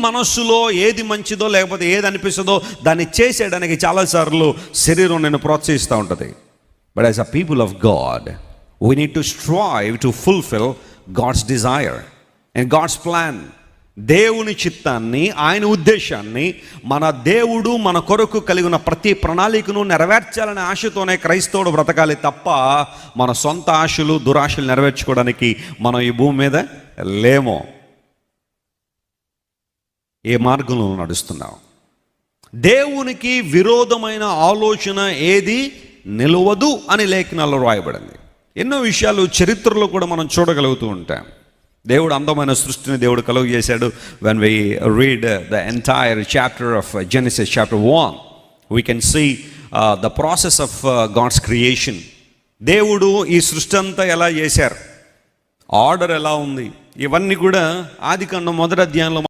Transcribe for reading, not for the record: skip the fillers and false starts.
మనస్సులో ఏది మంచిదో లేకపోతే ఏది అనిపిస్తుందో దాన్ని చేసేయడానికి చాలాసార్లు శరీరం నేను ప్రోత్సహిస్తూ ఉంటుంది. But as a people of God we need to strive to fulfil God's desire and God's plan. దేవుని చిత్తాన్ని, ఆయన ఉద్దేశాన్ని, మన దేవుడు మన కొరకు కలిగిన ప్రతి ప్రణాళికను నెరవేర్చాలనే ఆశతోనే క్రైస్తవుడు బ్రతకాలి తప్ప మన సొంత ఆశలు దురాశలు నెరవేర్చుకోవడానికి మనం ఈ భూమి మీద లేమో. ఏ మార్గంలో నడుస్తున్నాం? దేవునికి విరోధమైన ఆలోచన ఏది నిలవదు అని లేఖనాల్లో రాయబడింది. ఎన్నో విషయాలు చరిత్రలో కూడా మనం చూడగలుగుతూ ఉంటాం. దేవుడు అందమైన సృష్టిని దేవుడు కలుగు చేశాడు. When we read the entire chapter of Genesis chapter 1 we can see the process of God's creation. దేవుడు ఈ సృష్టి అంతా ఎలా చేశారు, ఆర్డర్ ఎలా ఉంది, ఇవన్నీ కూడా ఆదికాండం 1వ అధ్యాయంలో